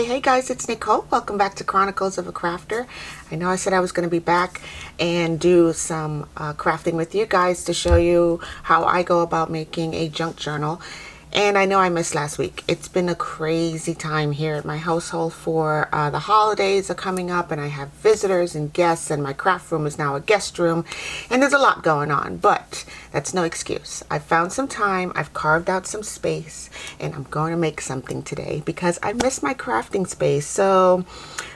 Hey guys, it's Nicole. Welcome back to Chronicles of a Crafter. I know I said I was going to be back and do some crafting with you guys to show you how I go about making a junk journal. And I know I missed last week. It's been a crazy time here at my household for the holidays are coming up, and I have visitors and guests, and my craft room is now a guest room, and there's a lot going on, but that's no excuse. I found some time, I've carved out some space, and I'm going to make something today because I missed my crafting space. So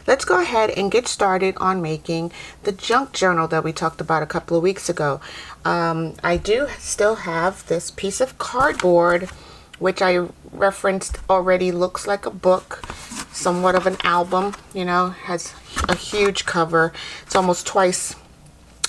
let's go ahead and get started on making the junk journal that we talked about a couple of weeks ago. I do still have this piece of cardboard, which I referenced already, looks like a book, somewhat of an album, you know, has a huge cover. It's almost twice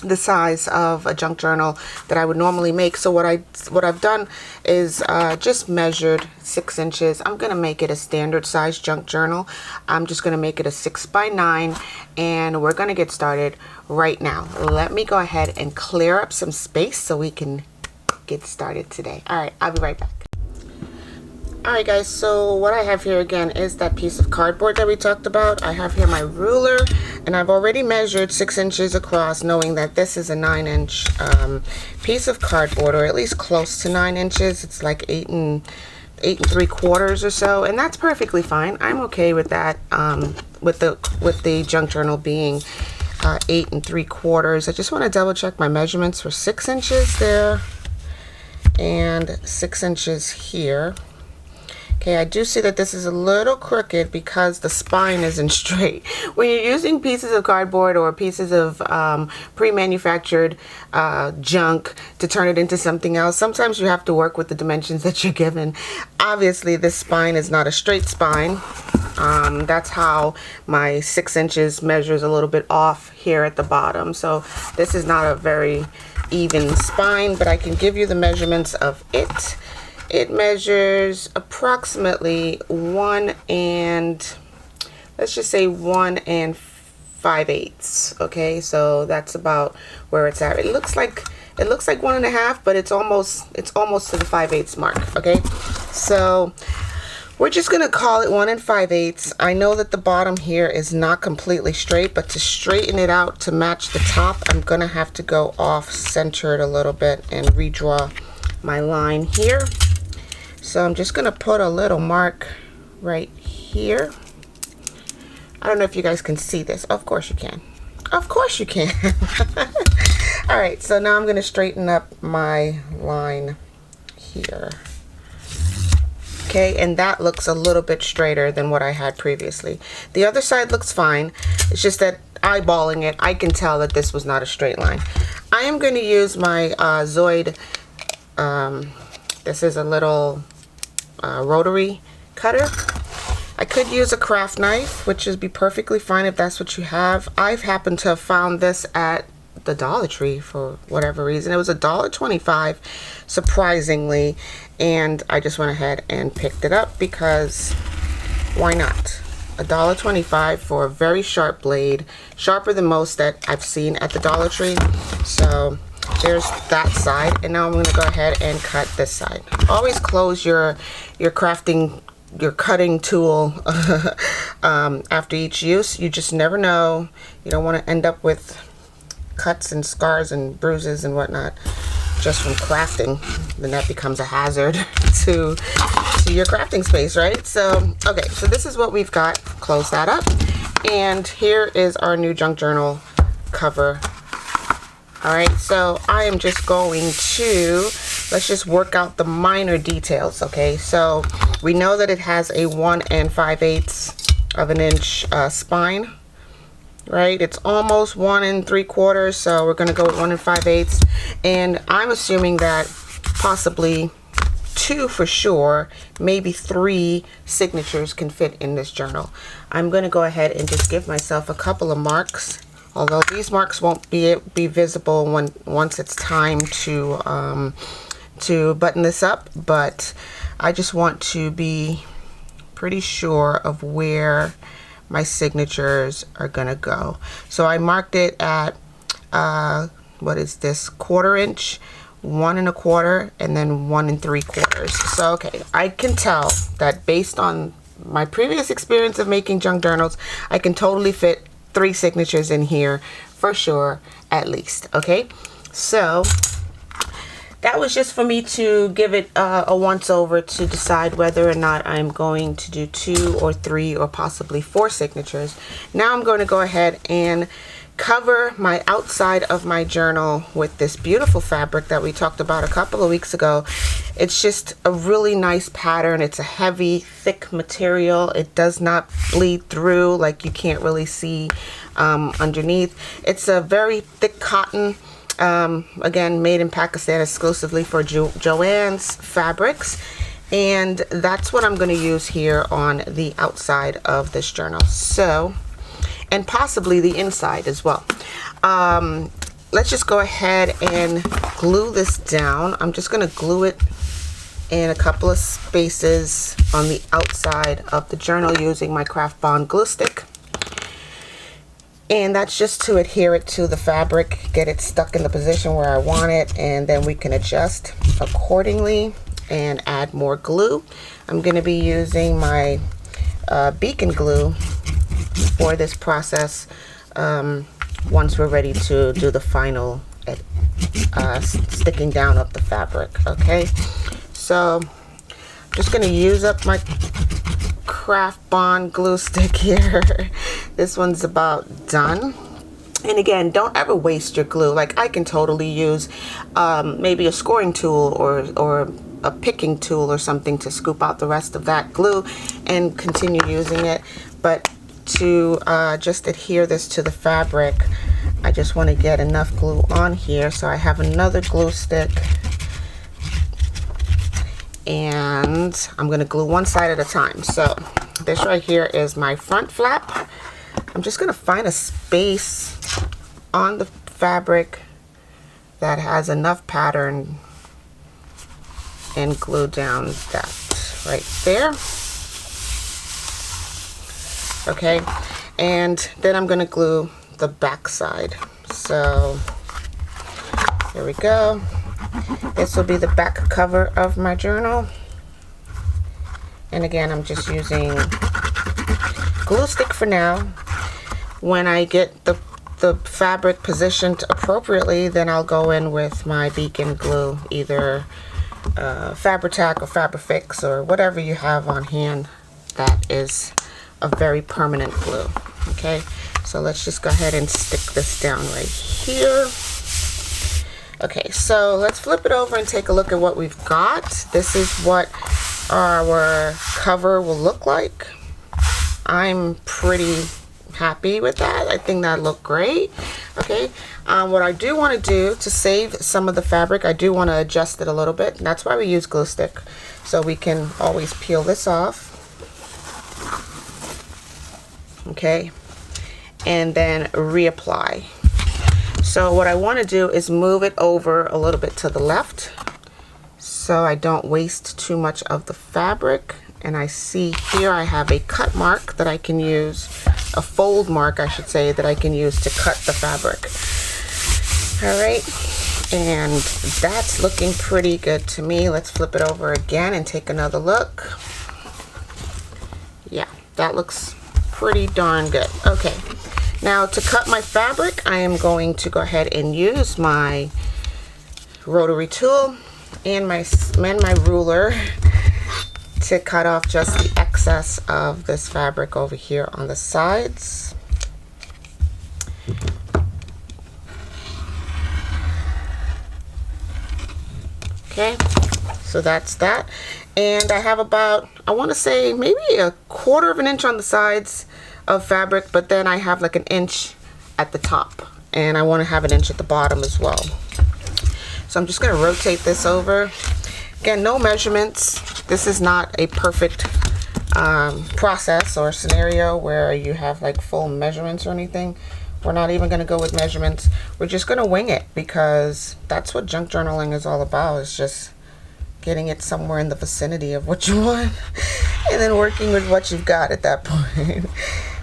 the size of a junk journal that I would normally make. So what I've done is just measured 6 inches. I'm gonna make it a standard size junk journal. I'm just gonna make it a 6x9, and we're gonna get started right now. Let me go ahead and clear up some space so we can get started today. All right, I'll be right back. Alright guys, so what I have here again is that piece of cardboard that we talked about. I have here my ruler, and I've already measured 6 inches across, knowing that this is a 9-inch piece of cardboard, or at least close to 9 inches. It's like 8 3/4 or so, and that's perfectly fine. I'm okay with that, with the junk journal being 8 3/4. I just want to double check my measurements for 6 inches there and 6 inches here. Okay, I do see that this is a little crooked because the spine isn't straight. When you're using pieces of cardboard or pieces of pre-manufactured junk to turn it into something else, sometimes you have to work with the dimensions that you're given. Obviously, this spine is not a straight spine. That's how my 6 inches measures a little bit off here at the bottom. So this is not a very even spine, but I can give you the measurements of it. It measures approximately 1 5/8. Okay, so that's about where it's at. It looks like 1.5, but it's almost to the 5/8 mark. Okay, so we're just gonna call it 1 5/8. I know that the bottom here is not completely straight, but to straighten it out to match the top, I'm gonna have to go off centered a little bit and redraw my line here. So I'm just gonna put a little mark right here. I don't know if you guys can see this. Of course you can. Of course you can. All right, so now I'm gonna straighten up my line here. Okay, and that looks a little bit straighter than what I had previously. The other side looks fine. It's just that eyeballing it, I can tell that this was not a straight line. I am going to use my Zoid. This is a little rotary cutter. I could use a craft knife, which would be perfectly fine if that's what you have. I've happened to have found this at the Dollar Tree for whatever reason. It was $1.25, surprisingly, and I just went ahead and picked it up because why not? $1.25 for a very sharp blade, sharper than most that I've seen at the Dollar Tree. So there's that side, and now I'm going to go ahead and cut this side. Always close your cutting tool after each use. You just never know. You don't want to end up with cuts and scars and bruises and whatnot just from crafting. Then that becomes a hazard to your crafting space, right? So okay, so this is what we've got. Close that up, and here is our new junk journal cover. All right, so I am just going to, let's just work out the minor details. Okay, so we know that it has a 1 5/8 of an inch spine, right? It's almost 1 3/4, so we're gonna go with 1 5/8, and I'm assuming that possibly 2 for sure, maybe 3 signatures can fit in this journal. I'm gonna go ahead and just give myself a couple of marks, although these marks won't be visible once it's time to button this up, but I just want to be pretty sure of where my signatures are gonna go. So I marked it at what is this, 1/4 inch, 1 1/4, and then 1 3/4. So okay, I can tell that based on my previous experience of making junk journals, I can totally fit 3 signatures in here for sure, at least. Okay, so that was just for me to give it a once over to decide whether or not I'm going to do 2 or 3 or possibly 4 signatures. Now I'm going to go ahead and cover my outside of my journal with this beautiful fabric that we talked about a couple of weeks ago. It's just a really nice pattern. It's a heavy, thick material. It does not bleed through, like you can't really see underneath. It's a very thick cotton. Again, made in Pakistan exclusively for Joann's fabrics, and that's what I'm going to use here on the outside of this journal, so, and possibly the inside as well. Let's just go ahead and glue this down. I'm just going to glue it in a couple of spaces on the outside of the journal using my Craft Bond glue stick. And that's just to adhere it to the fabric, get it stuck in the position where I want it, and then we can adjust accordingly and add more glue. I'm going to be using my beacon glue for this process once we're ready to do the final sticking down of the fabric. Okay, so I'm just going to use up my Craft Bond glue stick here. This one's about done. And again, don't ever waste your glue. Like, I can totally use maybe a scoring tool or a picking tool or something to scoop out the rest of that glue and continue using it. But to just adhere this to the fabric, I just want to get enough glue on here. So I have another glue stick, and I'm going to glue one side at a time. So this right here is my front flap. I'm just going to find a space on the fabric that has enough pattern and glue down that right there. Okay, and then I'm going to glue the back side. So here we go. This will be the back cover of my journal. And again, I'm just using glue stick for now. When I get the fabric positioned appropriately, then I'll go in with my beacon glue, either Fabri-Tac or Fabri-Fix or whatever you have on hand that is a very permanent glue. Okay, so let's just go ahead and stick this down right here. Okay, so let's flip it over and take a look at what we've got. This is what our cover will look like. I'm pretty happy with that. I think that looked great. Okay, what I do want to do to save some of the fabric, I do want to adjust it a little bit, and that's why we use glue stick, so we can always peel this off. Okay, and then reapply. So what I want to do is move it over a little bit to the left so I don't waste too much of the fabric. And I see here I have a cut mark that I can use, a fold mark I should say, that I can use to cut the fabric. Alright, and that's looking pretty good to me. Let's flip it over again and take another look. Yeah, that looks pretty darn good. Okay, now to cut my fabric, I am going to go ahead and use my rotary tool and my ruler to cut off just the excess of this fabric over here on the sides. Okay, so that's that. And I have about, I want to say maybe 1/4 of an inch on the sides of fabric, but then I have like an inch at the top, and I want to have an inch at the bottom as well. So I'm just going to rotate this over. Again, no measurements. This is not a perfect process or scenario where you have like full measurements or anything. We're not even going to go with measurements. We're just going to wing it, because that's what junk journaling is all about. It's just getting it somewhere in the vicinity of what you want and then working with what you've got at that point.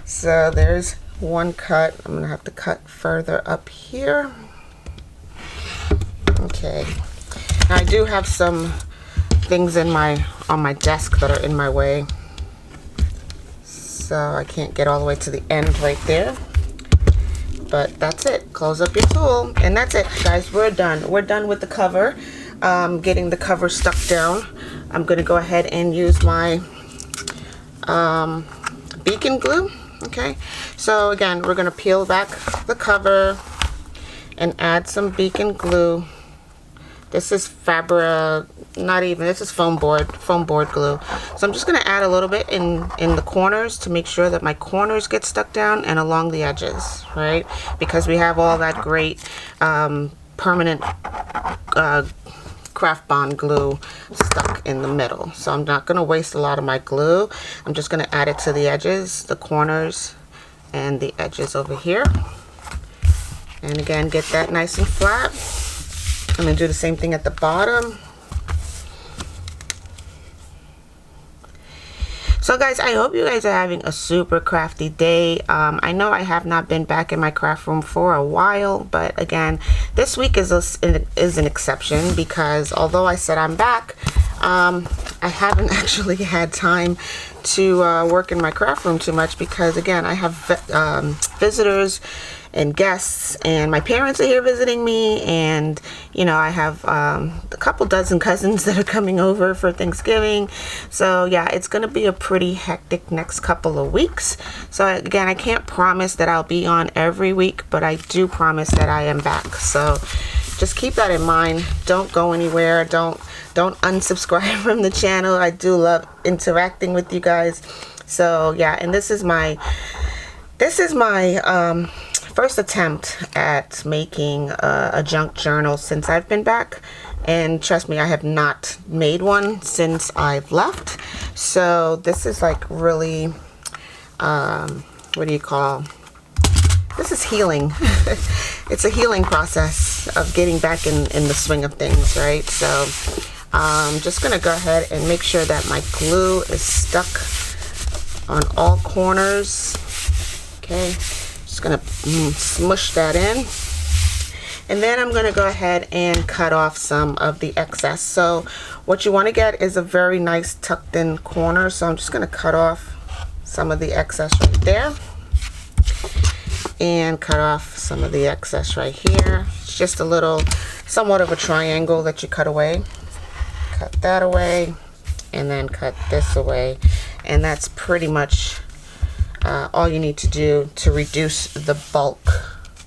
So there's one cut. I'm going to have to cut further up here. Okay. Now I do have some things in on my desk that are in my way. so I can't get all the way to the end right there. But that's it. Close up your tool, and that's it, guys. We're done. We're done with the cover. Getting the cover stuck down. I'm gonna go ahead and use my beacon glue. Okay, so again, we're gonna peel back the cover and add some beacon glue. This is this is foam board glue. So I'm just gonna add a little bit in the corners to make sure that my corners get stuck down and along the edges, right? Because we have all that great permanent craft bond glue stuck in the middle. So I'm not gonna waste a lot of my glue. I'm just gonna add it to the edges, the corners, and the edges over here. And again, get that nice and flat. I'm gonna do the same thing at the bottom. So guys, I hope you guys are having a super crafty day. I know I have not been back in my craft room for a while, but again, this week is an exception because although I said I'm back, I haven't actually had time to work in my craft room too much because again, I have visitors and guests, and my parents are here visiting me, and you know, I have a couple dozen cousins that are coming over for Thanksgiving. So yeah, it's gonna be a pretty hectic next couple of weeks. So again, I can't promise that I'll be on every week, but I do promise that I am back. So just keep that in mind. Don't go anywhere. Don't unsubscribe from the channel. I do love interacting with you guys. So yeah, and this is my first attempt at making a junk journal since I've been back, and trust me, I have not made one since I've left. So this is like really what do you call, this is healing. It's a healing process of getting back in the swing of things, right? So I'm just gonna go ahead and make sure that my glue is stuck on all corners. Okay, just gonna smush that in, and then I'm gonna go ahead and cut off some of the excess. So what you want to get is a very nice tucked in corner, so I'm just gonna cut off some of the excess right there and cut off some of the excess right here. It's just a little, somewhat of a triangle that you cut away. Cut that away, and then cut this away, and that's pretty much all you need to do to reduce the bulk.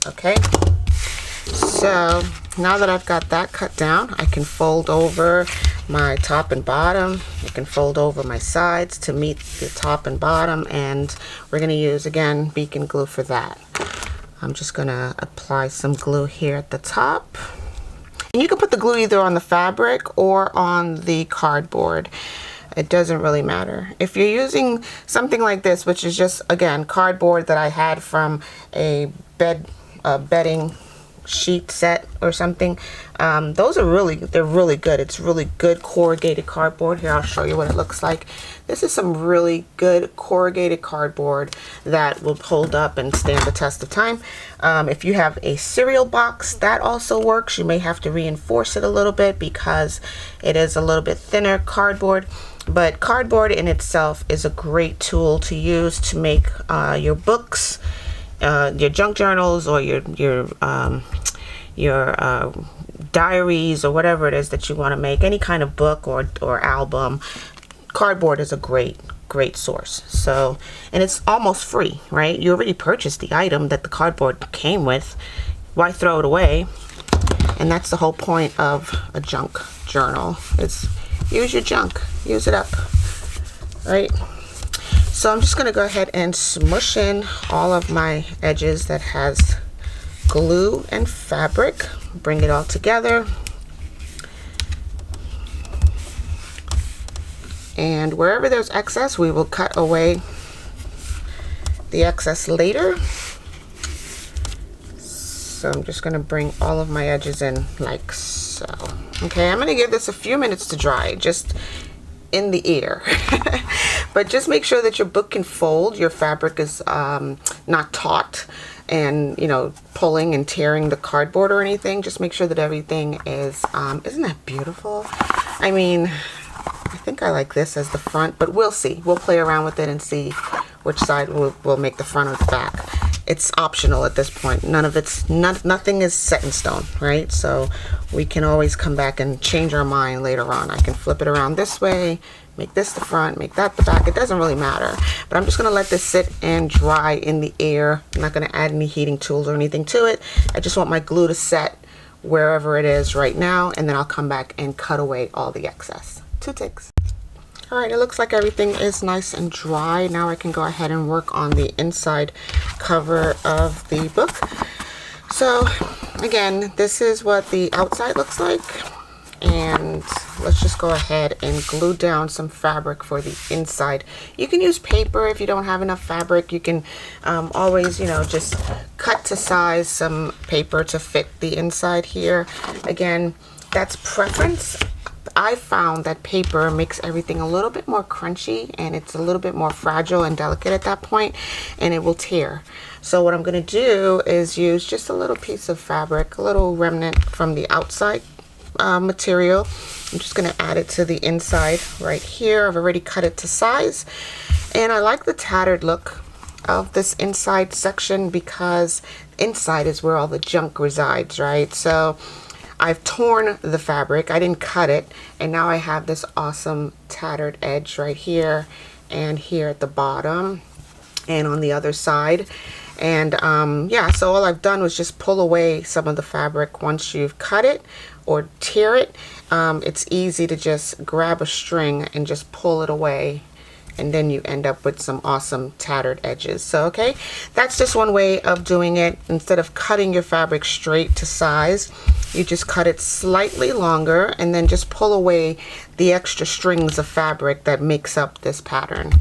Okay, so now that I've got that cut down, I can fold over my top and bottom. I can fold over my sides to meet the top and bottom, and we're going to use again beacon glue for that. I'm just going to apply some glue here at the top. And you can put the glue either on the fabric or on the cardboard. It doesn't really matter. If you're using something like this, which is just, again, cardboard that I had from a bedding sheet set or something, those are they're really good. It's really good corrugated cardboard. Here, I'll show you what it looks like. This is some really good corrugated cardboard that will hold up and stand the test of time. If you have a cereal box, that also works. You may have to reinforce it a little bit because it is a little bit thinner cardboard. But cardboard in itself is a great tool to use to make your books, your junk journals, or your diaries, or whatever it is that you want to make, any kind of book or album. Cardboard is a great source. So, and it's almost free, right? You already purchased the item that the cardboard came with. Why throw it away? And that's the whole point of a junk journal. It's use your junk, use it up, right? So I'm just gonna go ahead and smush in all of my edges that has glue and fabric. Bring it all together. And wherever there's excess, we will cut away the excess later. So I'm just gonna bring all of my edges in like so. Okay, I'm gonna give this a few minutes to dry, just in the air. But just make sure that your book can fold, your fabric is not taut and, you know, pulling and tearing the cardboard or anything. Just make sure that everything is, isn't that beautiful? I mean, I think I like this as the front, but we'll see. We'll play around with it and see which side will make the front or the back. It's optional at this point. Nothing is set in stone, right? So we can always come back and change our mind later on. I can flip it around this way, make this the front, make that the back. It doesn't really matter. But I'm just going to let this sit and dry in the air. I'm not going to add any heating tools or anything to it. I just want my glue to set wherever it is right now, and then I'll come back and cut away all the excess. 2 takes. All right, it looks like everything is nice and dry. Now I can go ahead and work on the inside cover of the book. So again, this is what the outside looks like. And let's just go ahead and glue down some fabric for the inside. You can use paper if you don't have enough fabric. You can always, you know, just cut to size some paper to fit the inside here. Again, that's preference. I found that paper makes everything a little bit more crunchy, and it's a little bit more fragile and delicate at that point, and it will tear. So what I'm going to do is use just a little piece of fabric, a little remnant from the outside material. I'm just going to add it to the inside right here. I've already cut it to size, and I like the tattered look of this inside section because inside is where all the junk resides, right? So I've torn the fabric, I didn't cut it, and now I have this awesome tattered edge right here and here at the bottom and on the other side. And yeah, so all I've done was just pull away some of the fabric. Once you've cut it or tear it, it's easy to just grab a string and just pull it away, and then you end up with some awesome tattered edges. So okay, that's just one way of doing it. Instead of cutting your fabric straight to size, you just cut it slightly longer and then just pull away the extra strings of fabric that makes up this pattern.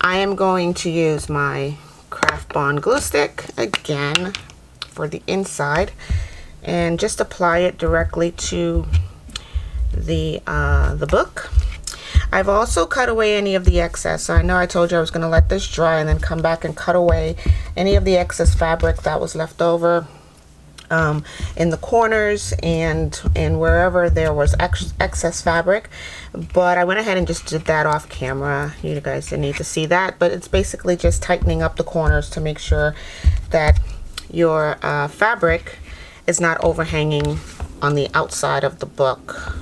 I am going to use my Craft Bond glue stick again for the inside and just apply it directly to the book. I've also cut away any of the excess. So I know I told you I was going to let this dry and then come back and cut away any of the excess fabric that was left over in the corners and wherever there was excess fabric. But I went ahead and just did that off camera. You guys didn't need to see that, but it's basically just tightening up the corners to make sure that your fabric is not overhanging on the outside of the book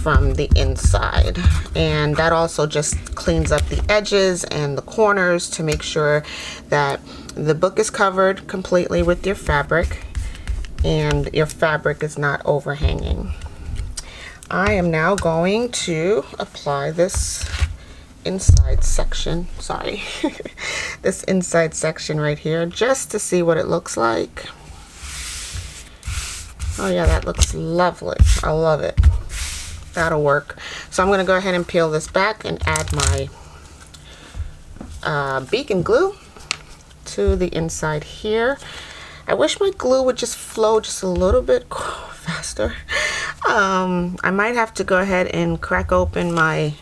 from the inside. And that also just cleans up the edges and the corners to make sure that the book is covered completely with your fabric and your fabric is not overhanging. I am now going to apply this inside section, sorry, this inside section right here just to see what it looks like. Oh yeah, that looks lovely. I love it. That'll work. So I'm going to go ahead and peel this back and add my beacon glue to the inside here. I wish my glue would just flow just a little bit faster. I might have to go ahead and crack open my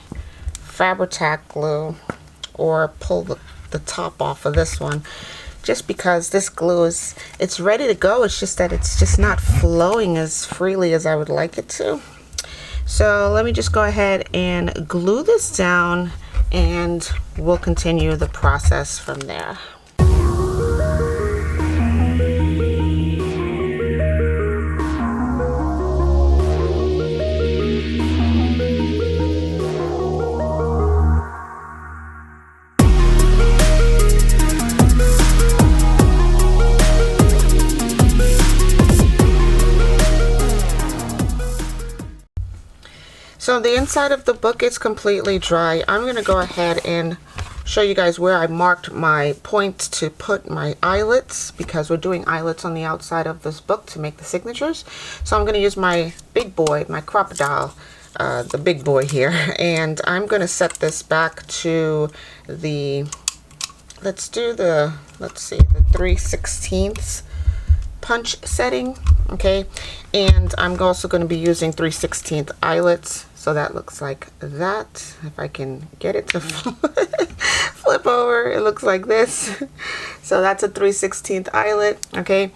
Fabri-Tac glue or pull the top off of this one, just because this glue it's ready to go. It's just that it's just not flowing as freely as I would like it to. So let me just go ahead and glue this down and we'll continue the process from there. So the inside of the book is completely dry. I'm going to go ahead and show you guys where I marked my points to put my eyelets, because we're doing eyelets on the outside of this book to make the signatures. So I'm going to use my big boy, my crocodile, the big boy here, and I'm going to set this back to the, let's see, the 3/16 punch setting, okay? And I'm also going to be using 3/16 eyelets. So that looks like that. If I can get it to flip over, it looks like this. So that's a 3/16 eyelet, okay?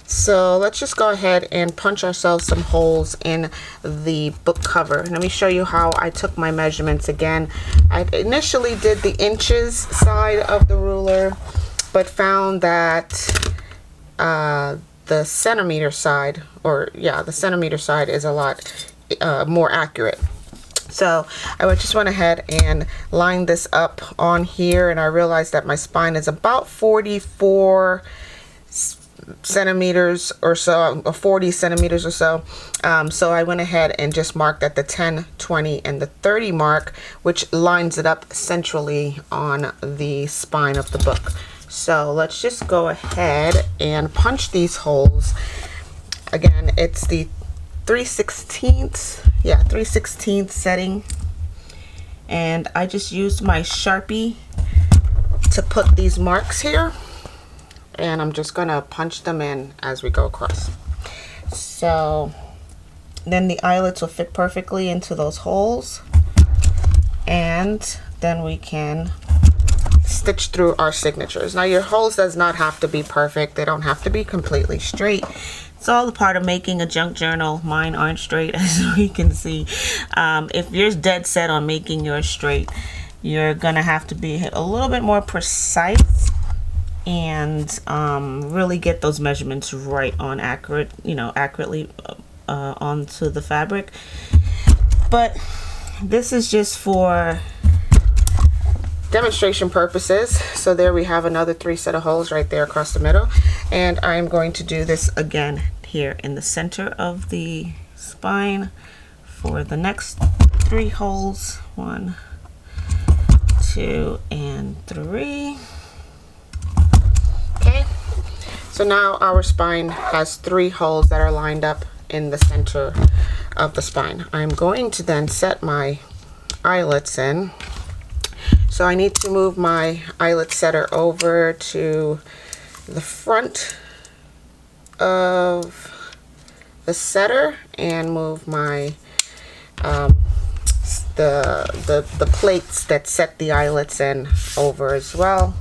So let's just go ahead and punch ourselves some holes in the book cover. Let me show you how I took my measurements again. I initially did the inches side of the ruler, but found that the centimeter side, the centimeter side is a lot more accurate. So I just went ahead and lined this up on here, and I realized that my spine is about 44 centimeters or so, or 40 centimeters or so. So I went ahead and just marked at the 10, 20, and the 30 mark, which lines it up centrally on the spine of the book. So let's just go ahead and punch these holes. Again, it's the 3/16 setting, and I just used my Sharpie to put these marks here, and I'm just gonna punch them in as we go across. So then the eyelets will fit perfectly into those holes, and then we can stitch through our signatures. Now your holes does not have to be perfect. They don't have to be completely straight. It's all a part of making a junk journal. Mine aren't straight, as we can see. If you're dead set on making yours straight, you're gonna have to be a little bit more precise and really get those measurements right on accurately onto the fabric. But this is just for demonstration purposes. So there we have another 3 set of holes right there across the middle, and I'm going to do this again here in the center of the spine for the next 3 holes. 1, 2, and 3. Okay, so now our spine has 3 holes that are lined up in the center of the spine. I'm going to then set my eyelets in. So I need to move my eyelet setter over to the front of the setter and move my the plates that set the eyelets in over as well,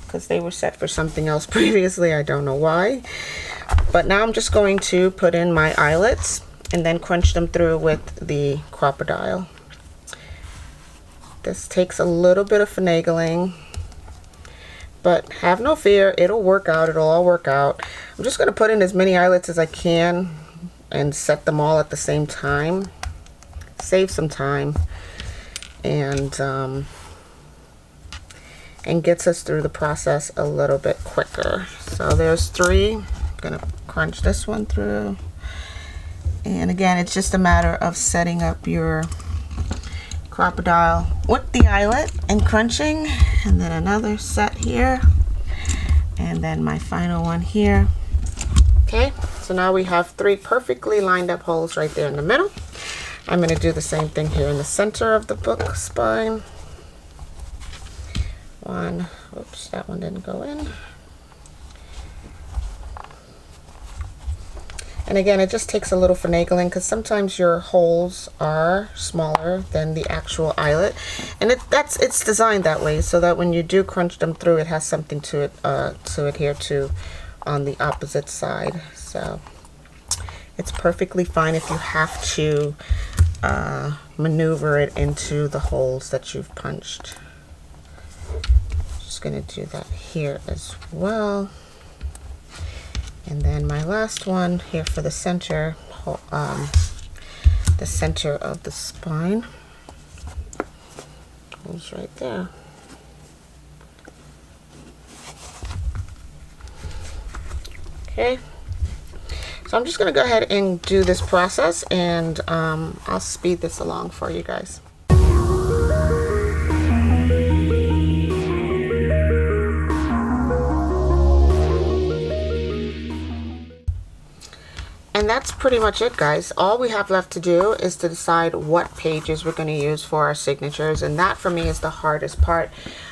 because they were set for something else previously. I don't know why. But now I'm just going to put in my eyelets and then crunch them through with the crocodile. This takes a little bit of finagling, but have no fear, it'll work out. It'll all work out. I'm just going to put in as many eyelets as I can and set them all at the same time. Save some time and gets us through the process a little bit quicker. So there's 3. I'm going to crunch this one through. And again, it's just a matter of setting up your crocodile with the eyelet and crunching, and then another set here, and then my final one here. Okay, so now we have 3 perfectly lined up holes right there in the middle. I'm going to do the same thing here in the center of the book spine. 1, oops, that one didn't go in. And again, it just takes a little finagling, because sometimes your holes are smaller than the actual eyelet, and it's designed that way so that when you do crunch them through, it has something to adhere to on the opposite side. So it's perfectly fine if you have to maneuver it into the holes that you've punched. Just going to do that here as well. And then my last one here for the center of the spine goes right there. Okay, so I'm just going to go ahead and do this process, and I'll speed this along for you guys. And that's pretty much it, guys. All we have left to do is to decide what pages we're going to use for our signatures, and that for me is the hardest part.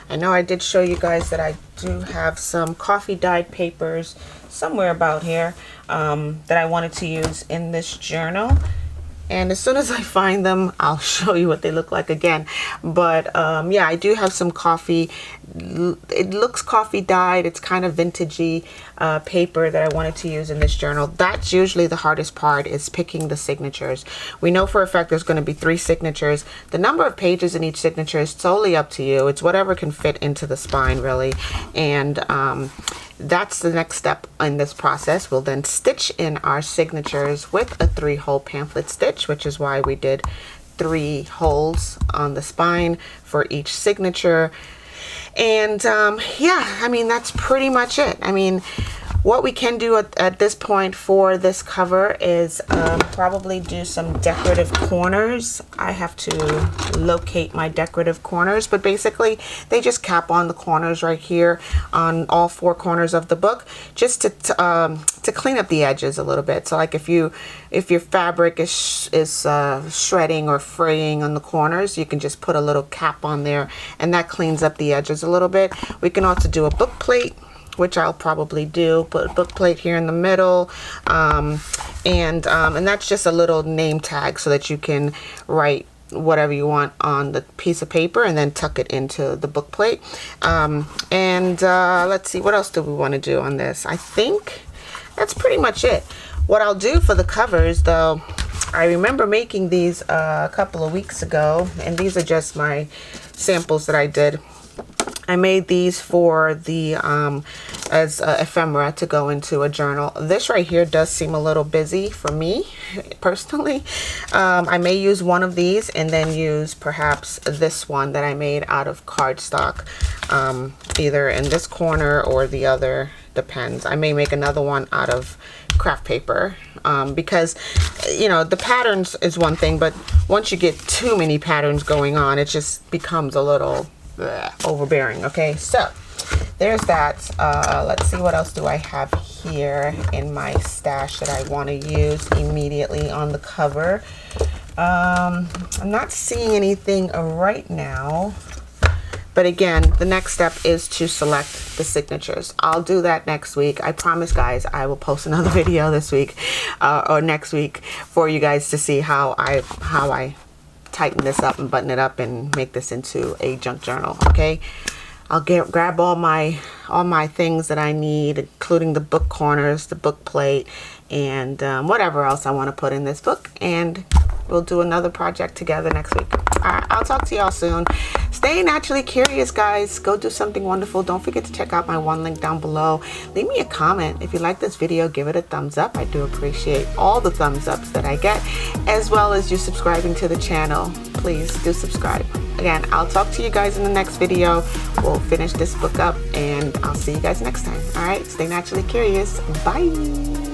I know I did show you guys that I do have some coffee dyed papers somewhere about here that I wanted to use in this journal, And as soon as I find them, I'll show you what they look like again. But yeah, I do have some coffee. It looks coffee dyed. It's kind of vintagey paper that I wanted to use in this journal. That's usually the hardest part, is picking the signatures. We know for a fact there's going to be 3 signatures. The number of pages in each signature is solely up to you. It's whatever can fit into the spine, really. And that's the next step in this process. We'll then stitch in our signatures with a 3-hole pamphlet stitch, which is why we did 3 holes on the spine for each signature. And yeah, I mean, that's pretty much it. I mean, what we can do at this point for this cover is probably do some decorative corners. I have to locate my decorative corners, but basically they just cap on the corners right here on all 4 corners of the book, just to clean up the edges a little bit. So like if your fabric is shredding or fraying on the corners, you can just put a little cap on there, and that cleans up the edges a little bit. We can also do a book plate, which I'll probably do. Put a book plate here in the middle, and that's just a little name tag so that you can write whatever you want on the piece of paper and then tuck it into the book plate. Let's see, what else do we want to do on this? I think that's pretty much it. What I'll do for the covers, though, I remember making these a couple of weeks ago, and these are just my samples that I did. I made these for the as ephemera to go into a journal. This right here does seem a little busy for me personally. I may use one of these and then use perhaps this one that I made out of cardstock, either in this corner or the other, depends. I may make another one out of craft paper, because you know, the patterns is one thing, but once you get too many patterns going on, it just becomes a little overbearing. Okay, so there's that. Let's see, what else do I have here in my stash that I want to use immediately on the cover. I'm not seeing anything right now, but again, the next step is to select the signatures. I'll do that next week. I promise, guys, I will post another video this week or next week for you guys to see how I tighten this up and button it up and make this into a junk journal. Okay, I'll grab all my things that I need, including the book corners, the book plate, and whatever else I want to put in this book, and we'll do another project together next week. All right, I'll talk to y'all soon. Stay naturally curious, guys. Go do something wonderful. Don't forget to check out my one link down below. Leave me a comment. If you like this video, give it a thumbs up. I do appreciate all the thumbs ups that I get, as well as you subscribing to the channel. Please do subscribe. Again, I'll talk to you guys in the next video. We'll finish this book up, and I'll see you guys next time. All right, stay naturally curious. Bye.